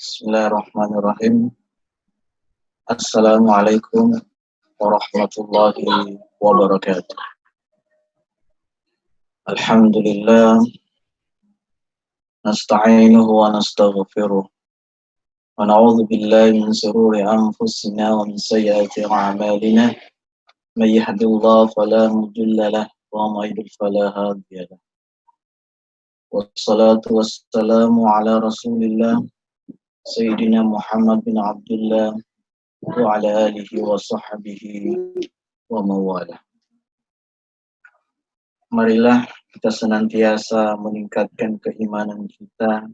Bismillahirrahmanirrahim. Assalamualaikum warahmatullahi wabarakatuh. Alhamdulillah, nasta'inuhu wa nastaghfiruh. Wa na'udzu billahi min shururi anfusina wa min sayyiati a'malina. May yahdihillahu fala mudilla lahu wa may yudlil fala hadiya lahu. Wassalatu wassalamu ala Rasulillah Sayyidina Muhammad bin Abdullah wa ala alihi wa sahbihi wa mawalah. Marilah kita senantiasa meningkatkan keimanan kita,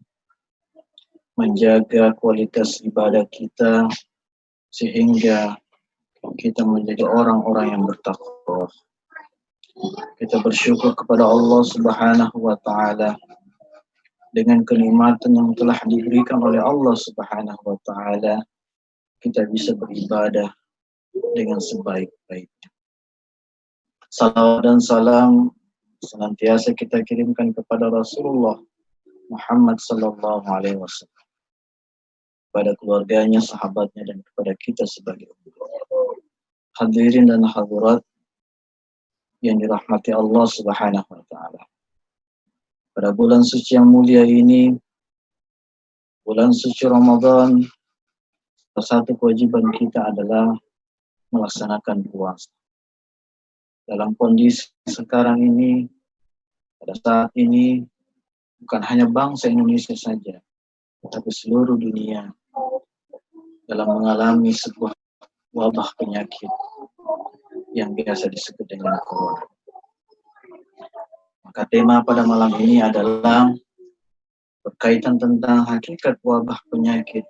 menjaga kualitas ibadah kita, sehingga kita menjadi orang-orang yang bertakwa. Kita bersyukur kepada Allah Subhanahu wa Ta'ala dengan kenikmatan yang telah diberikan oleh Allah Subhanahu wa Ta'ala. Kita bisa beribadah dengan sebaik-baiknya. Salawat dan salam senantiasa kita kirimkan kepada Rasulullah Muhammad sallallahu alaihi wasallam, kepada keluarganya, sahabatnya, dan kepada kita sebagai umat. Hadirin dan hadirat yang dirahmati Allah Subhanahu wa Ta'ala. Pada bulan suci yang mulia ini, bulan suci Ramadan, salah satu kewajiban kita adalah melaksanakan puasa. Dalam kondisi sekarang ini, pada saat ini, bukan hanya bangsa Indonesia saja, tapi seluruh dunia dalam mengalami sebuah wabah penyakit yang biasa disebut dengan corona. Maka tema pada malam ini adalah berkaitan tentang hakikat wabah penyakit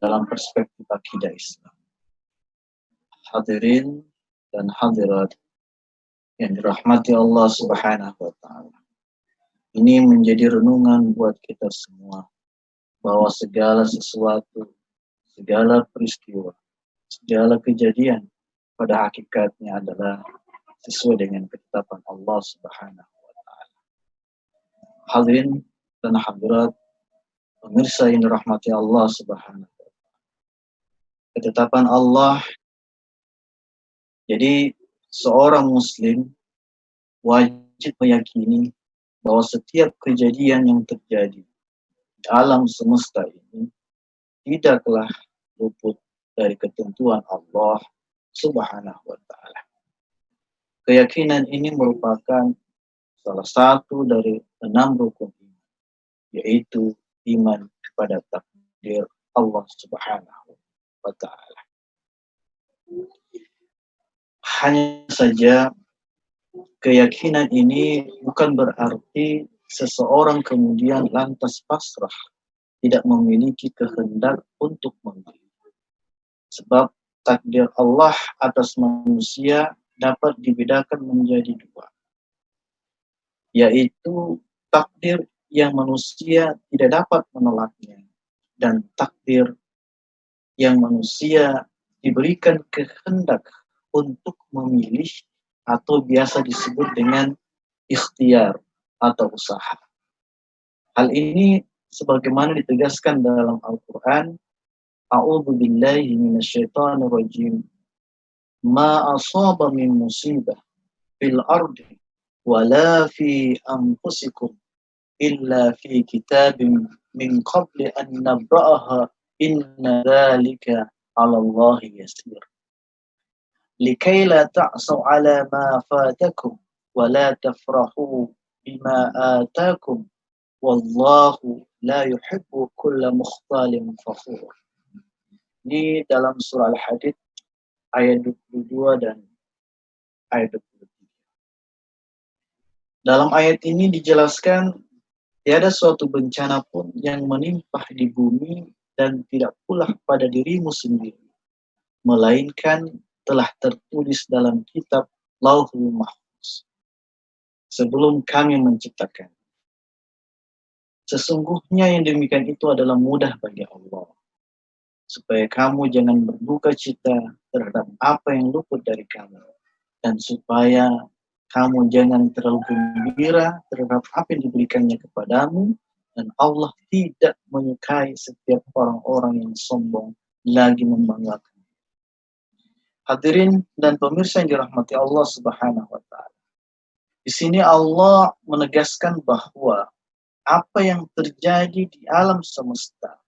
dalam perspektif akidah Islam. Hadirin dan hadirat yang dirahmati Allah Subhanahu wa Ta'ala. Ini menjadi renungan buat kita semua, bahwa segala sesuatu, segala peristiwa, segala kejadian pada hakikatnya adalah sesuai dengan ketetapan Allah Subhanahu wa Ta'ala. Hadirin dan hadirat, pemirsa yang dirahmati Allah Subhanahu wa Ta'ala. Ketetapan Allah, jadi seorang muslim wajib meyakini bahwa setiap kejadian yang terjadi di alam semesta ini tidaklah luput dari ketentuan Allah Subhanahu wa Ta'ala. Keyakinan ini merupakan salah satu dari 6 rukun iman, yaitu iman kepada takdir Allah Subhanahu wa Ta'ala. Hanya saja keyakinan ini bukan berarti seseorang kemudian lantas pasrah, tidak memiliki kehendak untuk memilih. Sebab takdir Allah atas manusia dapat dibedakan menjadi 2, yaitu takdir yang manusia tidak dapat menolaknya, dan takdir yang manusia diberikan kehendak untuk memilih, atau biasa disebut dengan ikhtiar atau usaha. Hal ini sebagaimana ditegaskan dalam Al-Quran, A'udzu billahi minasyaitonir rajim. Ma asaba min musibah fil ardi wala fi anfusikum illa fi kitabim min qabli an nabra'aha inna dzalika 'ala Allahi yasir. Likai la ta'sau 'ala ma fatakum wa la tafrahu bima atakum wallahu la yuhibbu kulla mukhtalin fakhur. Ini dalam surah Al-Hadid ayat 22 dan ayat 23. Dalam ayat ini dijelaskan tiada suatu bencana pun yang menimpa di bumi dan tidak pula pada dirimu sendiri, melainkan telah tertulis dalam kitab Lauhul Mahfuz sebelum kami menciptakan. Sesungguhnya yang demikian itu adalah mudah bagi Allah, supaya kamu jangan berduka cita terhadap apa yang luput dari kamu, dan supaya kamu jangan terlalu gembira terhadap apa yang diberikannya kepadamu, Dan Allah tidak menyukai setiap orang-orang yang sombong lagi membanggakan. Hadirin dan pemirsa yang dirahmati Allah Subhanahu wa taala. Di sini Allah menegaskan bahwa apa yang terjadi di alam semesta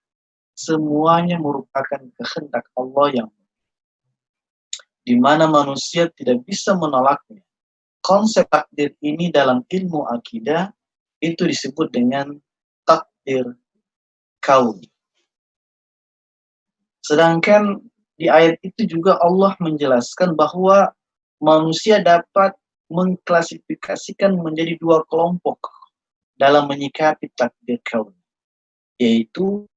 semuanya merupakan kehendak Allah yang di mana manusia tidak bisa menolaknya. Konsep takdir ini dalam ilmu akidah itu disebut dengan takdir kauni. Sedangkan di ayat itu juga Allah menjelaskan bahwa manusia dapat mengklasifikasikan menjadi dua kelompok dalam menyikapi takdir kauni, yaitu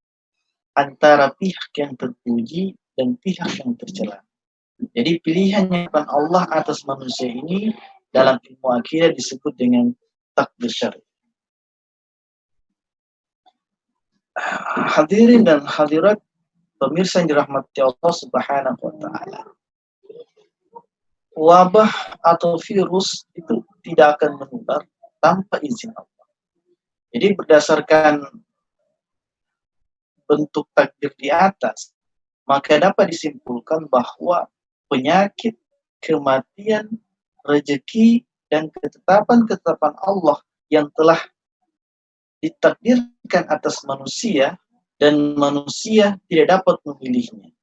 antara pihak yang terpuji dan pihak yang tercela. Jadi pilihan yang Allah atas manusia ini dalam ilmu akidah disebut dengan takdir syar'i. Hadirin dan hadirat pemirsa yang dirahmati Allah Subhanahu wa taala. Wabah atau virus itu tidak akan menular tanpa izin Allah. Jadi berdasarkan bentuk takdir di atas, maka dapat disimpulkan bahwa penyakit, kematian, rezeki, dan ketetapan-ketetapan Allah yang telah ditakdirkan atas manusia dan manusia tidak dapat memilihnya.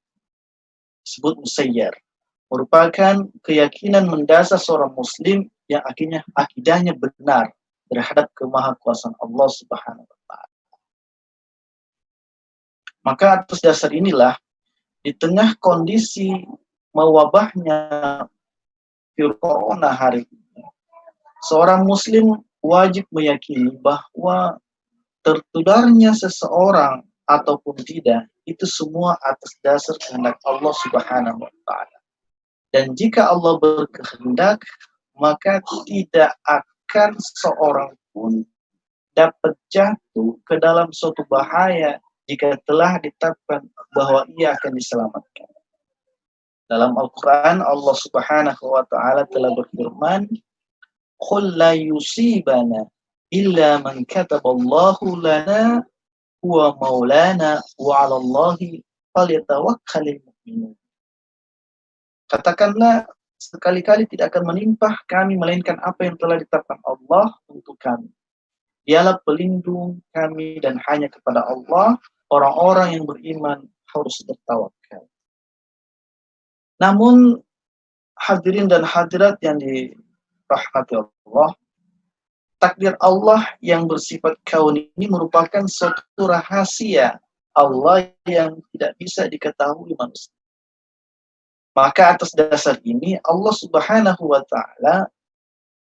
Disebut musayyar. Merupakan keyakinan mendasar seorang muslim yang akidahnya benar terhadap kemahakuasaan Allah Subhanahu wa taala. Maka atas dasar inilah di tengah kondisi mewabahnya virus corona hari ini, seorang muslim wajib meyakini bahwa tertularnya seseorang ataupun tidak itu semua atas dasar kehendak Allah Subhanahu wa taala. Dan jika Allah berkehendak, maka tidak akan seorang pun dapat jatuh ke dalam suatu bahaya jika telah ditetapkan bahwa ia akan diselamatkan. Dalam Al-Quran, Allah Subhanahu wa ta'ala telah berfirman, "Qul la yusibana illa man kataballahu lana huwa maulana wa 'ala Allahi falyatawakkalul mu'minun." Katakanlah, sekali-kali tidak akan menimpa kami melainkan apa yang telah ditetapkan Allah untuk kami. Dialah pelindung kami dan hanya kepada Allah orang-orang yang beriman harus bertawakal. Namun hadirin dan hadirat yang dirahmati Allah, takdir Allah yang bersifat kauni ini merupakan suatu rahasia Allah yang tidak bisa diketahui manusia. Maka atas dasar ini Allah Subhanahu wa ta'ala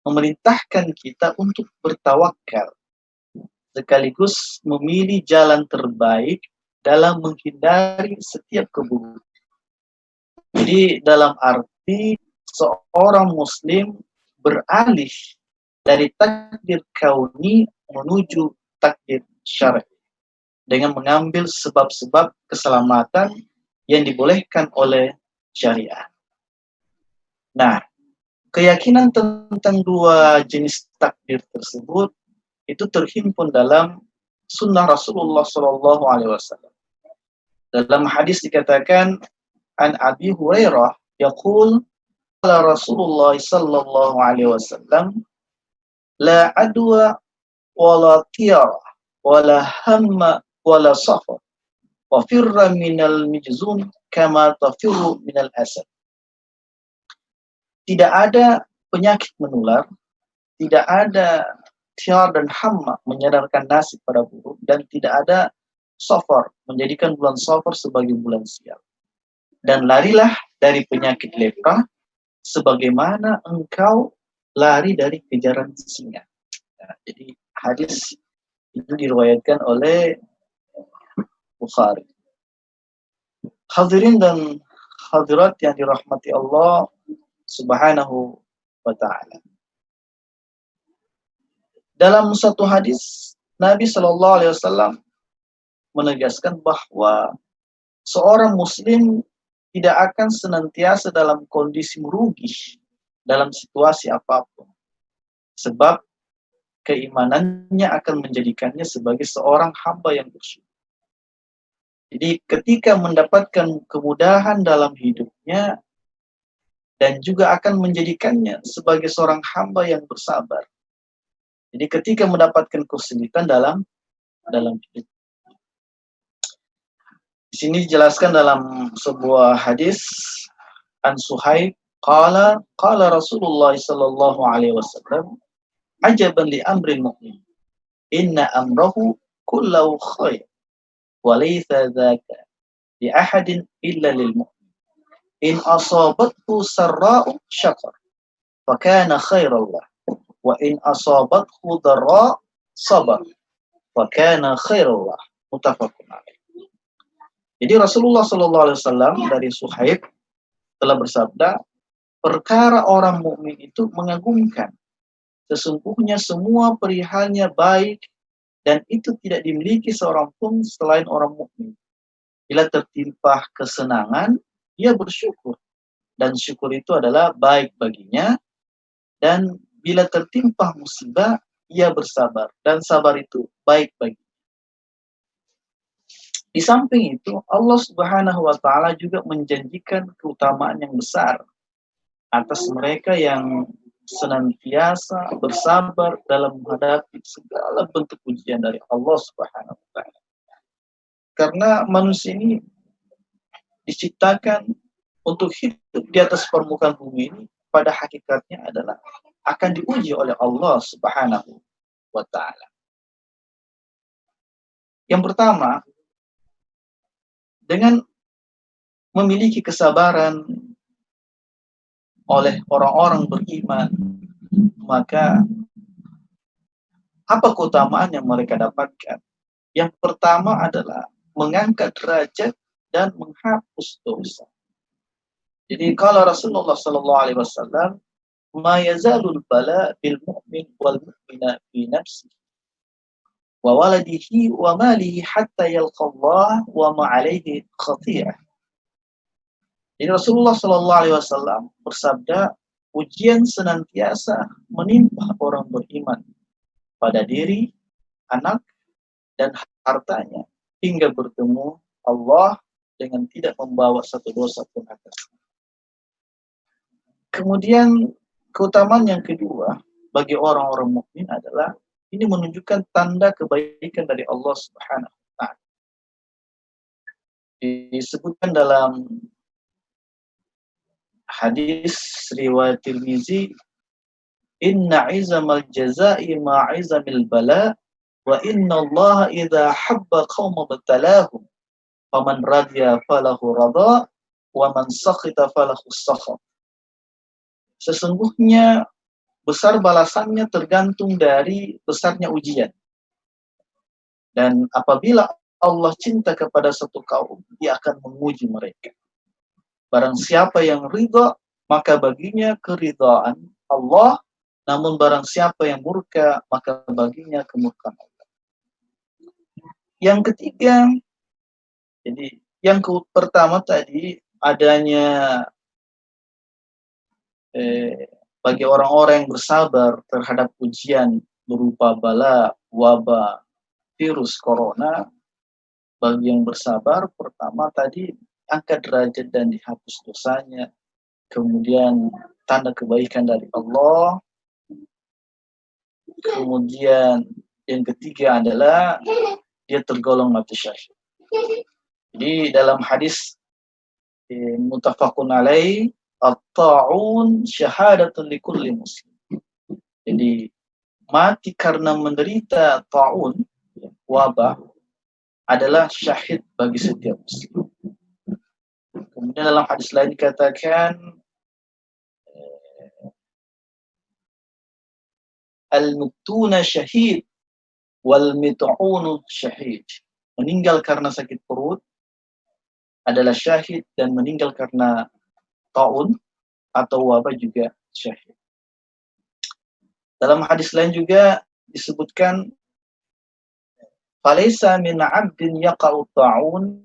memerintahkan kita untuk bertawakal sekaligus memilih jalan terbaik dalam menghindari setiap keburukan. Jadi dalam arti seorang muslim beralih dari takdir kauni menuju takdir syar'i dengan mengambil sebab-sebab keselamatan yang dibolehkan oleh syariah. Nah, keyakinan tentang dua jenis takdir tersebut itu terhimpun dalam sunnah Rasulullah Sallallahu Alaihi Wasallam. Dalam hadis dikatakan, an Abi Hurairah yaqul qala Rasulullah Sallallahu Alaihi Wasallam, la adwa wala tiyara wala hamma wala safar wa firra minal mijzum kama tafirru minal asad. Tidak ada penyakit menular, tidak ada tiar dan hamma menyadarkan nasib pada buruk, dan tidak ada safar menjadikan bulan safar sebagai bulan sial. Dan larilah dari penyakit lepra sebagaimana engkau lari dari kejaran singa. Nah, jadi hadis itu diriwayatkan oleh Bukhari. Hadirin dan hadirat yang dirahmati Allah Subhanahu wa ta'ala. Dalam satu hadis, Nabi Shallallahu Alaihi Wasallam menegaskan bahwa seorang muslim tidak akan senantiasa dalam kondisi merugi dalam situasi apapun. Sebab keimanannya akan menjadikannya sebagai seorang hamba yang bersyukur. Jadi ketika mendapatkan kemudahan dalam hidupnya dan juga akan menjadikannya sebagai seorang hamba yang bersabar. Jadi ketika mendapatkan kesulitan dalam hidup. Di sini dijelaskan dalam sebuah hadis an Suhaib qala Rasulullah sallallahu alaihi wasallam ajaban li amril mu'min inna amrahu kullahu khair wa laysa dzaka li ahadin illa lil mu'min in asabathu sarra'u syakar fa kana khairan lah wa in asabathu dharra sabar fa kana khairan lah muttafaqun alaih. Jadi Rasulullah sallallahu alaihi wasallam dari Suhaib telah bersabda, perkara orang mukmin itu mengagumkan. Sesungguhnya semua perihalnya baik dan itu tidak dimiliki seorang pun selain orang mukmin. Bila tertimpa kesenangan, ia bersyukur dan syukur itu adalah baik baginya. Dan bila tertimpa musibah, ia bersabar dan sabar itu baik baginya. Di samping itu, Allah Subhanahu wa Ta'ala juga menjanjikan keutamaan yang besar atas mereka yang senantiasa bersabar dalam menghadapi segala bentuk ujian dari Allah Subhanahu wa Ta'ala. Karena manusia ini diciptakan untuk hidup di atas permukaan bumi ini, pada hakikatnya adalah akan diuji oleh Allah Subhanahu wa Ta'ala. Yang pertama, dengan memiliki kesabaran oleh orang-orang beriman, maka apa keutamaan yang mereka dapatkan? Yang pertama adalah mengangkat derajat dan menghapus dosa. Jadi kalau Rasulullah sallallahu alaihi wasallam, "Ma yazalul bala bil mu'min wal mu'mina fi nafsihi wa waladihi wa malihi hatta yalqa Allah wa ma alaihi khati'ah." Jadi Rasulullah sallallahu alaihi wasallam bersabda, ujian senantiasa menimpa orang beriman pada diri, anak, dan hartanya hingga bertemu Allah dengan tidak membawa satu dosa pun atasnya. Kemudian keutamaan yang kedua bagi orang-orang mukmin adalah ini menunjukkan tanda kebaikan dari Allah Subhanahu wa Ta'ala. Disebutkan dalam hadis riwayat Tirmizi, inna izamal jazai ma'izamil bala wa inna Allah idza habba qauma batalahum faman radiya falahu radha wa man sakhita falahu sakhat. Sesungguhnya besar balasannya tergantung dari besarnya ujian. Dan apabila Allah cinta kepada satu kaum, dia akan menguji mereka. Barang siapa yang ridha, maka baginya keridhaan Allah. Namun barang siapa yang murka, maka baginya kemurkaan Allah. Yang ketiga, jadi yang pertama tadi adanya bagi orang-orang yang bersabar terhadap ujian berupa bala, wabah, virus corona, bagi yang bersabar pertama tadi angkat derajat dan dihapus dosanya. Kemudian tanda kebaikan dari Allah. Kemudian yang ketiga adalah dia tergolong mati syahid. Jadi dalam hadis muttafaqun alaih, at-ta'un syahadatun likulli muslim. Jadi mati karena menderita ta'un, wabah, adalah syahid bagi setiap muslim. Kemudian dalam hadis lain dikatakan al-muktuna syahid wal mit'unu syahid. Meninggal karena sakit perut adalah syahid dan meninggal karena ta'un atau wabah juga syahid. Dalam hadis lain juga disebutkan falaisa min 'abdin yaqa'u ta'un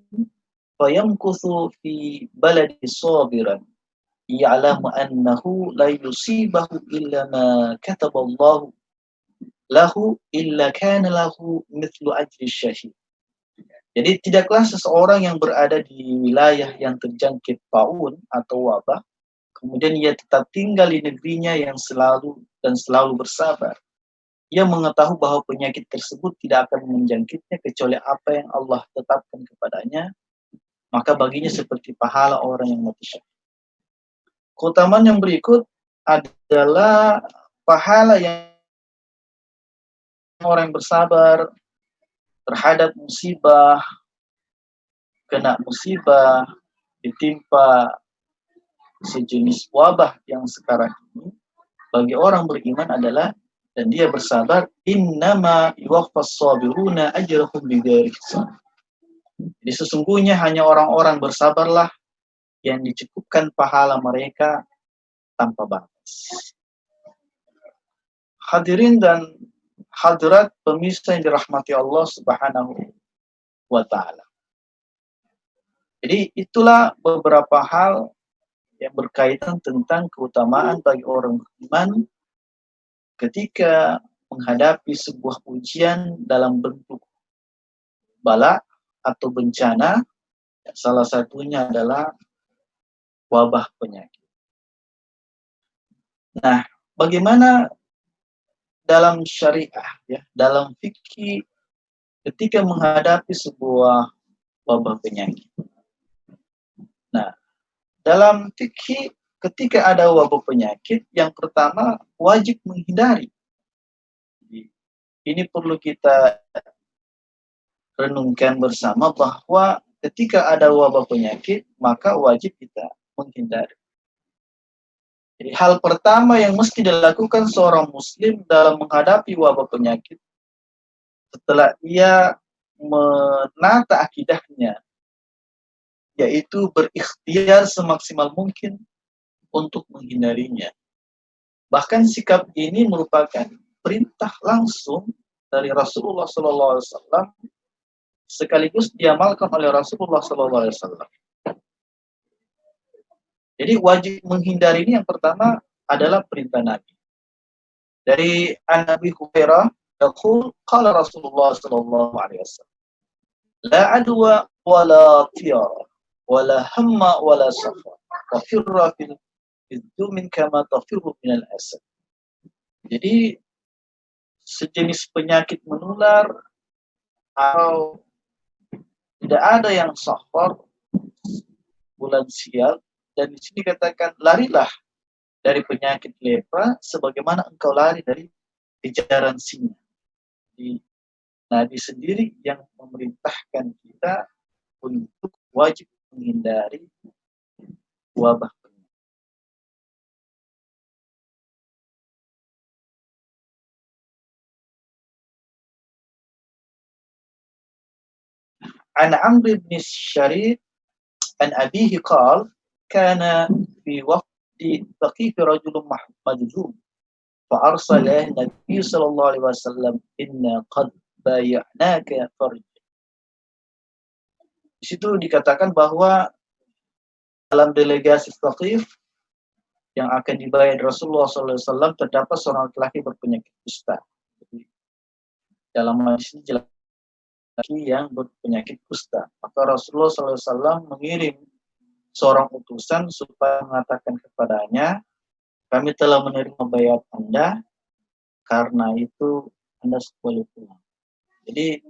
fayamkuthu fi baladi sabiran ya'lamu annahu la yusibahu illa ma kataballahu lahu illa kana lahu mithlu ajri syahid. Jadi tidaklah seseorang yang berada di wilayah yang terjangkit taun atau wabah, kemudian ia tetap tinggal di negerinya yang selalu bersabar. Ia mengetahui bahwa penyakit tersebut tidak akan menjangkitnya kecuali apa yang Allah tetapkan kepadanya, maka baginya seperti pahala orang yang mati syahid. Keutamaan yang berikut adalah pahala yang orang yang bersabar terhadap musibah, kena musibah, ditimpa sejenis wabah yang sekarang ini, bagi orang beriman adalah, dan dia bersabar, innama yuwaffas sabiruna ajrahum bighairi hisab. Jadi sesungguhnya hanya orang-orang bersabarlah yang dicukupkan pahala mereka tanpa batas. Hadirin dan hadirat pemirsa yang dirahmati Allah Subhanahu wa ta'ala. Jadi itulah beberapa hal yang berkaitan tentang keutamaan bagi orang beriman ketika menghadapi sebuah ujian dalam bentuk bala atau bencana. Salah satunya adalah wabah penyakit. Nah, bagaimana dalam syariah, ya, dalam fikih ketika menghadapi sebuah wabah penyakit? Nah, dalam fikih ketika ada wabah penyakit, yang pertama wajib menghindari. Ini perlu kita renungkan bersama bahwa ketika ada wabah penyakit, maka wajib kita menghindari. Jadi hal pertama yang mesti dilakukan seorang muslim dalam menghadapi wabah penyakit, setelah ia menata akidahnya, yaitu berikhtiar semaksimal mungkin untuk menghindarinya. Bahkan sikap ini merupakan perintah langsung dari Rasulullah SAW, sekaligus diamalkan oleh Rasulullah SAW. Jadi wajib menghindari ini yang pertama adalah perintah Nabi. Dari An-Nabi Hurairah, qala Rasulullah sallallahu alaihi wasallam, la adwa wala tiyara wala hamma wala safar wa firra fil min kama tafirru minal asad. Jadi sejenis penyakit menular atau tidak ada yang safar, bulan sial, dan di sini katakan larilah dari penyakit lepra sebagaimana engkau lari dari kejaran singa. Nabi sendiri yang memerintahkan kita untuk wajib menghindari wabah penyakit. An Amr bin Syarid an abihi qala kana fi waqti Thaqif rajulun majzum fa arsala Nabi sallallahu alaihi wasallam inna qad bay'naka farj. Di situ dikatakan bahwa dalam delegasi Thaqif yang akan dibayar Rasulullah SAW terdapat seorang laki-laki berpenyakit kusta. Jadi, dalam hadis ini jelas laki yang berpenyakit kusta. Maka Rasulullah SAW mengirim seorang utusan supaya mengatakan kepadanya, kami telah menerima bayat Anda, karena itu Anda boleh pulang. Jadi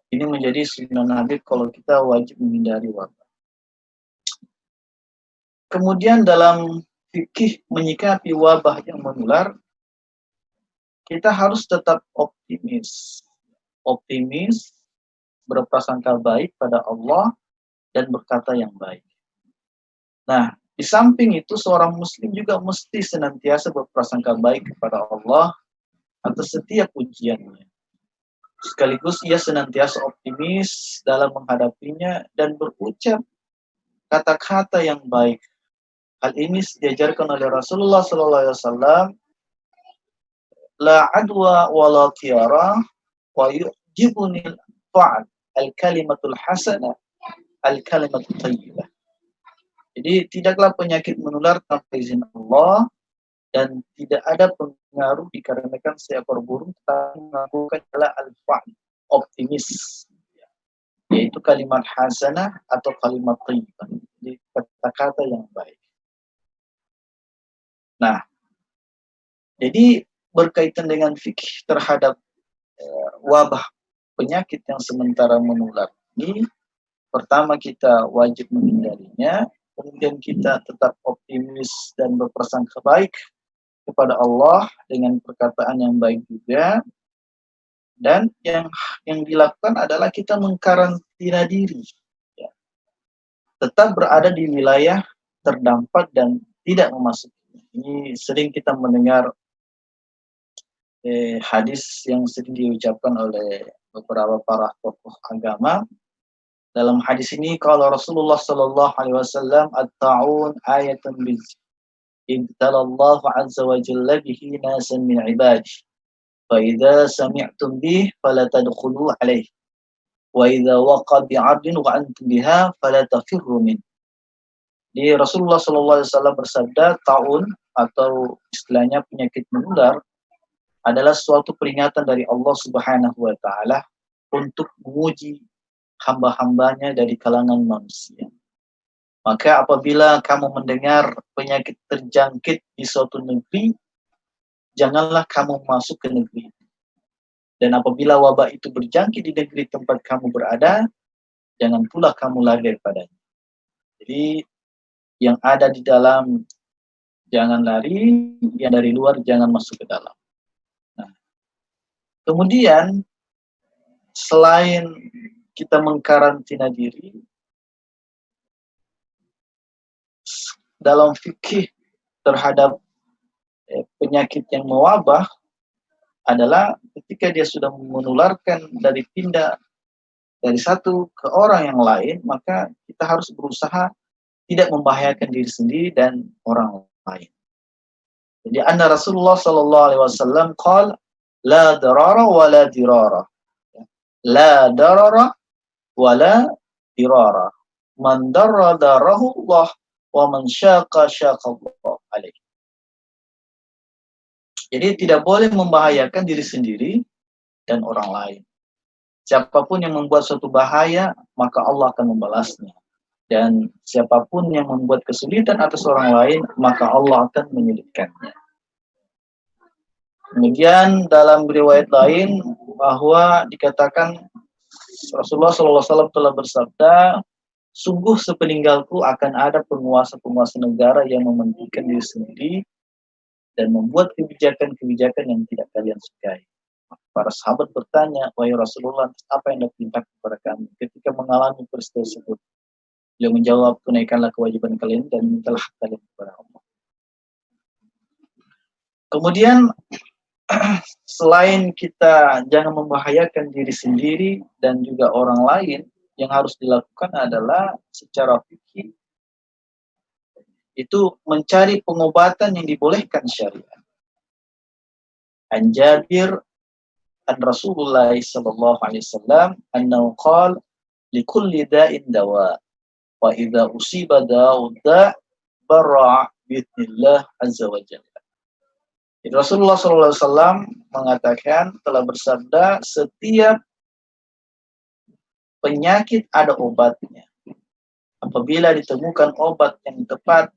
ini menjadi sunnah Nabi kalau kita wajib menghindari wabah. Kemudian dalam fikih menyikapi wabah yang menular, kita harus tetap optimis. Optimis, berprasangka baik pada Allah, dan berkata yang baik. Nah, di samping itu seorang muslim juga mesti senantiasa berprasangka baik kepada Allah atas setiap ujiannya. Sekaligus ia senantiasa optimis dalam menghadapinya dan berucap kata-kata yang baik. Hal ini diajarkan oleh Rasulullah SAW. La adwa wa la tiara wa yu'jibuni al-fa'al al-kalimatul hasanah al-kalimatul tayyibah. Jadi tidaklah penyakit menular tanpa izin Allah, dan tidak ada pengaruh dikarenakan seekor burung tetap melakukan adalah al-fa'l, optimis, yaitu kalimat hasanah atau kalimat thayyibah, jadi kata-kata yang baik. Nah, jadi berkaitan dengan fikih terhadap wabah penyakit yang sementara menular ini, pertama kita wajib menghindarinya, kemudian kita tetap optimis dan berprasangka baik kepada Allah dengan perkataan yang baik juga, dan yang dilakukan adalah kita mengkarantina diri, ya. Tetap berada di wilayah terdampak dan tidak memasuki. Ini sering kita mendengar hadis yang sering diucapkan oleh beberapa para tokoh agama. Dalam hadis ini kalau Rasulullah sallallahu alaihi wasallam at-ta'un ayatun biz ibtalallahu azza wa jalla bihi nasan min ibadihi fa idza sami'tum bih fala tadkhulu alaihi wa idza waqa bi'abdin wa antum biha fala tafirru min. Di Rasulullah sallallahu alaihi wasallam bersabda, ta'un atau istilahnya penyakit menular adalah suatu peringatan dari Allah Subhanahu wa taala untuk menguji hamba-hambanya dari kalangan manusia. Maka apabila kamu mendengar penyakit terjangkit di suatu negeri, janganlah kamu masuk ke negeri. Dan apabila wabah itu berjangkit di negeri tempat kamu berada, jangan pula kamu lari daripadanya. Jadi yang ada di dalam jangan lari, yang dari luar jangan masuk ke dalam. Nah, kemudian selain kita mengkarantina diri, dalam fikih terhadap penyakit yang mewabah adalah ketika dia sudah menularkan dari pindah dari satu ke orang yang lain, maka kita harus berusaha tidak membahayakan diri sendiri dan orang lain. Jadi anna Rasulullah sallallahu alaihi wasallam qala la darara wa la dirara. La darara wa la dirara. Man darra darahu Allah wa man syaqa syaqa Allah alaihi. Jadi tidak boleh membahayakan diri sendiri dan orang lain. Siapapun yang membuat suatu bahaya, maka Allah akan membalasnya. Dan siapapun yang membuat kesulitan atas orang lain, maka Allah akan menyulitkannya. Kemudian dalam riwayat lain bahwa dikatakan Rasulullah SAW telah bersabda, sungguh sepeninggalku akan ada penguasa-penguasa negara yang mementingkan diri sendiri dan membuat kebijakan-kebijakan yang tidak kalian sukai. Para sahabat bertanya, wahai Rasulullah, apa yang diperintahkan kepada kami ketika mengalami peristiwa tersebut? Beliau menjawab, tunaikanlah kewajiban kalian dan mintalah kalian kepada Allah. Kemudian selain kita jangan membahayakan diri sendiri dan juga orang lain, yang harus dilakukan adalah secara fikih itu mencari pengobatan yang dibolehkan syariat. An Jabir an Rasulullah sallallahu alaihi wasallam annahu qala likulli da'in dawa wa idza usiba da'u da' barra bi'idznillah azza wa jalla. Jadi Rasulullah sallallahu alaihi wasallam mengatakan, telah bersabda, setiap penyakit ada obatnya. Apabila ditemukan obat yang tepat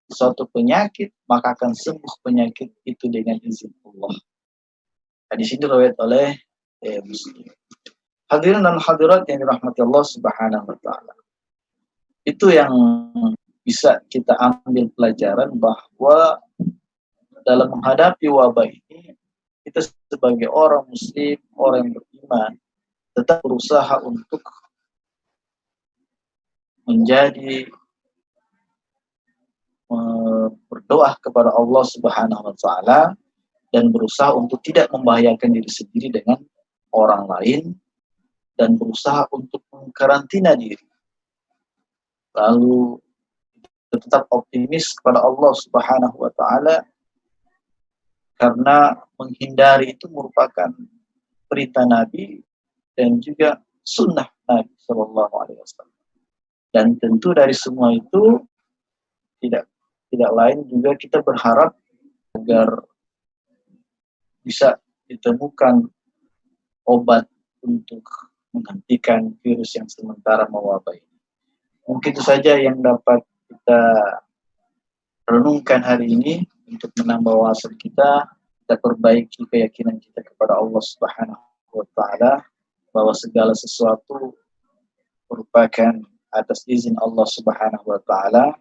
suatu penyakit, maka akan sembuh penyakit itu dengan izin Allah. Hadis ini riwayat oleh Muslim. Hadirin dan hadirat yang dirahmati Allah Subhanahu wa taala. Itu yang bisa kita ambil pelajaran bahwa dalam menghadapi wabah ini, kita sebagai orang muslim, orang yang beriman, tetap berusaha untuk menjadi berdoa kepada Allah Subhanahu wa taala dan berusaha untuk tidak membahayakan diri sendiri dengan orang lain dan berusaha untuk mengkarantina diri. Lalu tetap optimis kepada Allah Subhanahu wa taala karena menghindari itu merupakan perintah Nabi dan juga sunnah Nabi Sallallahu Alaihi Wasallam. Dan tentu dari semua itu tidak lain juga kita berharap agar bisa ditemukan obat untuk menghentikan virus yang sementara mewabah ini. Mungkin itu saja yang dapat kita renungkan hari ini untuk menambah wawasan kita perbaiki keyakinan kita kepada Allah Subhanahu wa Ta'ala, bahwa segala sesuatu merupakan atas izin Allah Subhanahu wa Ta'ala,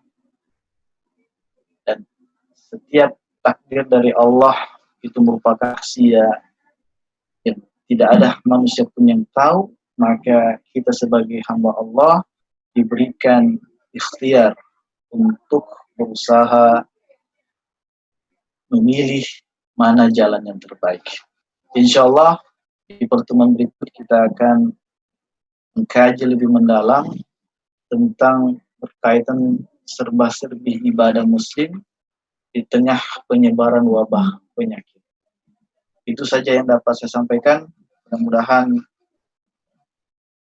dan setiap takdir dari Allah itu merupakan rahasia yang tidak ada manusia pun yang tahu. Maka kita sebagai hamba Allah diberikan ikhtiar untuk berusaha memilih mana jalan yang terbaik. Insya Allah di pertemuan berikut kita akan mengkaji lebih mendalam tentang berkaitan serba-serbi ibadah muslim di tengah penyebaran wabah penyakit. Itu saja yang dapat saya sampaikan. Mudah-mudahan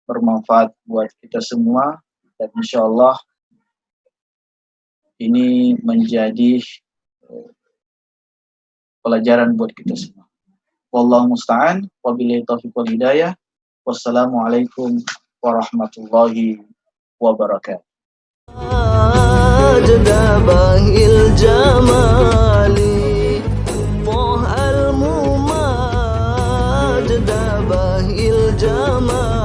bermanfaat buat kita semua, dan insya Allah ini menjadi pelajaran buat kita semua. Wallahu musta'an, wabillahi taufiq wal hidayah. Wassalamualaikum warahmatullahi wabarakatuh. Bahil jamali al-mumad bahil jamali